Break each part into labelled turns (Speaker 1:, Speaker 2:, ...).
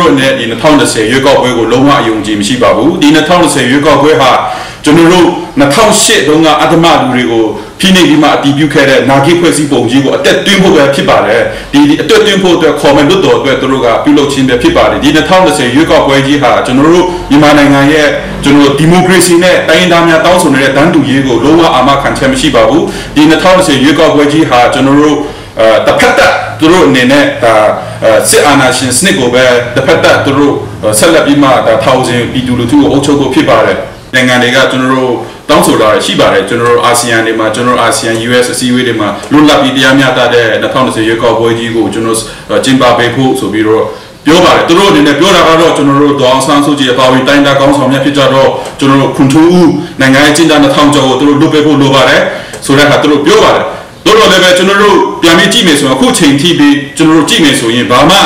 Speaker 1: တို့နဲ့ဒီ2020ရွေးကောက်ပွဲကိုလုံးဝအယုံကြည်မရှိပါဘူးဒီ2020ရွေးကောက်ပွဲဟာကျွန်တော်တို့2008တုန်းကအဓမ္မလူတွေကိုဖိနှိပ်ပြီးမှအတည်ပြုခဲ့တဲ့နာဂိဖွဲ့စည်းပုံကြီးကိုအသက်သွင်းဖို့ပဲဖြစ်ပါတယ်ဒီအသက်သွင်းဖို့အတွက်ခေါ်မဲ့လွတ်တော်အတွက်သူတို့ကပြုလုပ်ခြင်းပဲဖြစ်ပါတယ်ဒီ2020ရွေးကောက်ပွဲကြီးဟာကျွန်တော်တို့မြန်မာနိုင်ငံရဲ့ကျွန်တော်ဒီမိုကရေစီနဲ့တိုင်းဒေသများတောင်းဆိုနေတဲ့တန်းတူရေးကိုလုံးဝအာမခံချက်မရှိပါဘူးဒီ2020ရွေးကောက်ပွဲကြီးဟာကျွန်တော်တို့တစ်ဖက်သက်သူတို့အနေနဲ့စစ်အာဏာရှင်စနစ်ကိုပဲတစ်ဖက်သက်သူတို့ဆက်လက်ပြီးမှထောင်စဉ်ပြည်သူလူထုကိုအုပ်ချုပ်ဖို့ဖြစ်ပါတယ်နိုင်ငံတွေကကျွန်တော်တို့တောင်းဆိုတာရှိပါတယ်ကျွန်တော်တို့အာဆီယံတွေမှာကျွန်တော်တို့အာဆီယံ US အစည်းအဝေးတွေမှာလွတ်လပ်ပြီးတရားမျှတတဲ့2020ရွေးကောက်ပွဲကြီးကိုကျွန်တော်ကျင်းပပေးဖို့ဆိုပြီးတော့ပြောပါတယ်သူတို့အနေနဲ့ပြောတာကတော့ကျွန်တော်တို့ဒေါအောင်ဆန်းစုကြည်အပါအဝင်တိုင်းဒေသကောင်းဆောင်များဖြစ်ကြတော့ကျွန်တော်တို့ခွန်ထူးဦးနိုင်ငံရဲ့ကျင်းပ2000ကျော်ကိုသူတို့လွတ်ပေးဖို့လိုပါတယ်ဆိုတဲ့အခါသူတို့ပြောပါတယ်တို့တော့လည်းပဲကျွန်တော်တို့ပြန်ပြီးကြည့်မယ်ဆိုရင်အခုချိန်ထိပြီးကျွန်တော်တို့ကြည့်မယ်ဆိုရင်ဘာမှ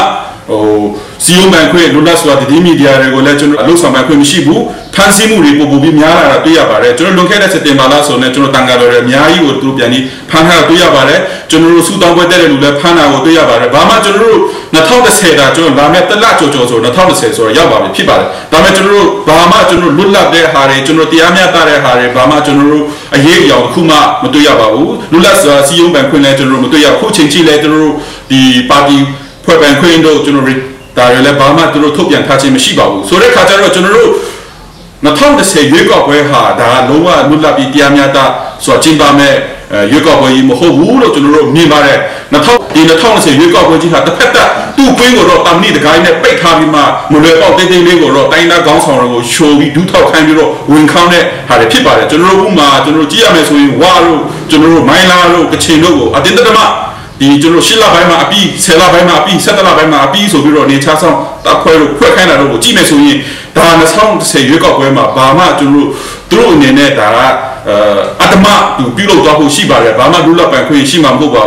Speaker 1: စီယုံမှန်ခွင့်လွတ်လပ်စွာတည်မီဒီယာတွေကိုလည်းကျွန်တော်အလုပ်ဆောင်မှန်ခွင့်မရှိဘူးဖန်ဆီးမှုတွေပိုပြီးများလာတာတွေ့ရပါတယ်ကျွန်တော်လွန်ခဲ့တဲ့စက်တင်ဘာလဆိုရင်ကျွန်တော်တန်ခါတော်တွေအများကြီးကိုသူတို့ပြန်ပြီးဖန်ထားတာတွေ့ရပါတယ်ကျွန်တော်တို့စူတောင်းပွဲတက်တဲ့လူလည်းဖန်တာကိုတွေ့ရပါတယ်ဘာမှကျွန်တော်တို့2010တာကျွန်တော်လာမဲ့တလကြော်ကြော်ဆို2010ဆိုတော့ရောက်ပါပြီဖြစ်ပါတယ်ဒါပေမဲ့ကျွန်တော်တို့ဘာမှကျွန်တော်လွတ်လပ်တဲ့ဟာတွေကျွန်တော်တရားမျှတတဲ့ဟာတွေဘာမှကျွန်တော်တို့အရေးအယောင်တစ်ခုမှမတွေ့ရပါဘူးလွတ်လပ်စွာစီယုံမှန်ခွင့်လည်းကျွန်တော်တို့မတွေ့ရခုချိန်ကြီးလည်းကျွန်တော်တို့ဒီပါတီဖွဲ့ပန်ခွင့်တို့ကျွန်တော်ဒါတွေလည်းဘာမှသူတို့ထုတ်ပြန်ထားခြင်းမရှိပါဘူးဆိုတဲ့ခါကျတော့ကျွန်တော်တို့2010ရွေးကောက်ပွဲဟာဒါလုံးဝလွတ်လပ်ပြီးတရားမျှတဆိုတော့ကျင်းပမဲ့ရွေးကောက်ပွဲကြီးမဟုတ်ဘူးလို့ကျွန်တော်တို့မြင်ပါတယ်2020ရွေးကောက်ပွဲကြီးဟာတစ်ဖက်သက်သူ့ကွင်းကိုတော့တာမဏိတကိုင်းနဲ့ပိတ်ထားပြီးမှမလွယ်ပေါက်တိတ်တိတ်လေးကိုတော့တိုင်းသားခေါင်းဆောင်တွေကိုရှိုးပြီးဒူးထောက်ခိုင်းပြီးတော့ဝင်ခေါင်းတဲ့ဟာတွေဖြစ်ပါတယ်ကျွန်တော်တို့ဥမာကျွန်တော်တို့ကြည့်ရမယ်ဆိုရင်ဝါတို့ကျွန်တော်တို့မိုင်းလာတို့ကချင်တို့ကိုအတင်းတမဒီကျွန်တော်10လပိုင်းမှာအပြီး10လပိုင်းမှာအပြီး17လပိုင်းမှာအပြီးဆိုပြီးတော့နေချဆောင်တပ်ဖွဲ့လို့ဖွဲ့ခိုင်းတာတို့ကိုကြည့်မယ်ဆိုရင်ဒါ2010ရွေးကောက်ပွဲမှာဘာမှကျွန်တော်တို့အနေနဲ့ဒါကအတ္တမပြုလုပ်သွားဖို့ရှိပါတယ်ဘာမှလူလက်ပံခွင့်ရှိမှာမဟုတ်ပါဘူး